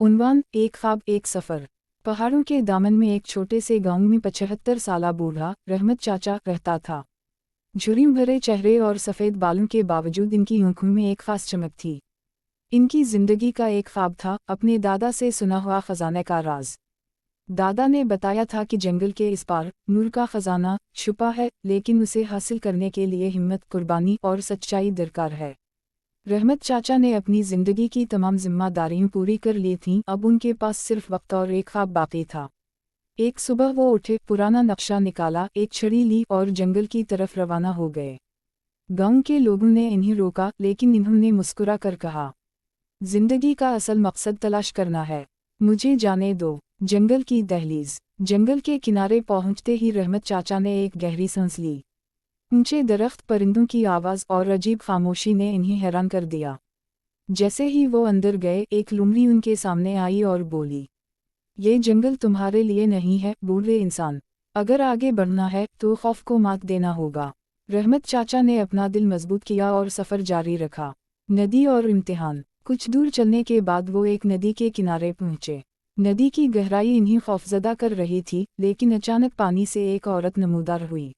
उन्वान एक ख्वाब एक सफ़र। पहाड़ों के दामन में एक छोटे से गांव में 75 साला बूढ़ा रहमत चाचा रहता था। झुर्रियों भरे चेहरे और सफ़ेद बालों के बावजूद इनकी आंखों में एक खास चमक थी। इनकी जिंदगी का एक ख्वाब था, अपने दादा से सुना हुआ खजाने का राज। दादा ने बताया था कि जंगल के इस पार नूर का खजाना छुपा है, लेकिन उसे हासिल करने के लिए हिम्मत, कुर्बानी और सच्चाई दरकार है। रहमत चाचा ने अपनी जिंदगी की तमाम जिम्मेदारियां पूरी कर ली थीं, अब उनके पास सिर्फ वक्त और एक ख्वाब बाकी था। एक सुबह वो उठे, पुराना नक्शा निकाला, एक छड़ी ली और जंगल की तरफ रवाना हो गए। गांव के लोगों ने इन्हें रोका, लेकिन इन्होंने मुस्कुरा कर कहा, जिंदगी का असल मकसद तलाश करना है, मुझे जाने दो। जंगल की दहलीज। जंगल के किनारे पहुंचते ही रहमत चाचा ने एक गहरी सांस ली। ऊंचे दरख्त, परिंदों की आवाज़ और अजीब खामोशी ने इन्हें हैरान कर दिया। जैसे ही वो अंदर गए, एक लुमड़ी उनके सामने आई और बोली, ये जंगल तुम्हारे लिए नहीं है बूढ़े इंसान, अगर आगे बढ़ना है तो खौफ को मात देना होगा। रहमत चाचा ने अपना दिल मजबूत किया और सफ़र जारी रखा। नदी और इम्तिहान। कुछ दूर चलने के बाद वो एक नदी के किनारे पहुंचे। नदी की गहराई इन्हें खौफजदा कर रही थी, लेकिन अचानक पानी से एक औरत नमूदार हुई।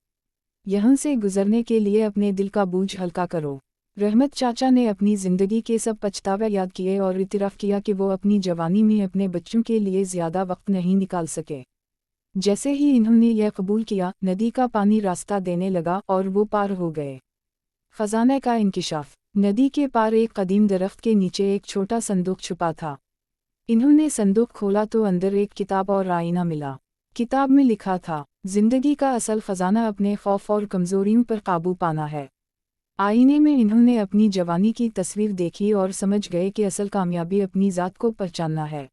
यहाँ से गुजरने के लिए अपने दिल का बोझ हल्का करो। रहमत चाचा ने अपनी ज़िंदगी के सब पछतावे याद किए और इतराफ़ किया कि वो अपनी जवानी में अपने बच्चों के लिए ज़्यादा वक्त नहीं निकाल सके। जैसे ही इन्होंने यह कबूल किया, नदी का पानी रास्ता देने लगा और वो पार हो गए। खजाने का इंकिशाफ। नदी के पार एक कदीम दरख्त के नीचे एक छोटा संदूक छुपा था। इन्होंने संदूक खोला तो अंदर एक किताब और आईना मिला। किताब में लिखा था, जिंदगी का असल खजाना अपने खौफ और कमजोरियों पर काबू पाना है। आईने में इन्होंने अपनी जवानी की तस्वीर देखी और समझ गए कि असल कामयाबी अपनी ज़ात को पहचानना है।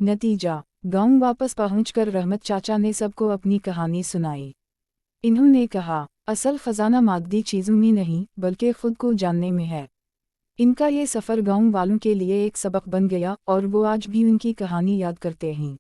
नतीजा, गांव वापस पहुंचकर रहमत चाचा ने सबको अपनी कहानी सुनाई। इन्होंने कहा, असल खजाना मादी चीज़ों में नहीं बल्कि खुद को जानने में है। इनका ये सफ़र गांव वालों के लिए एक सबक बन गया और वो आज भी उनकी कहानी याद करते हैं।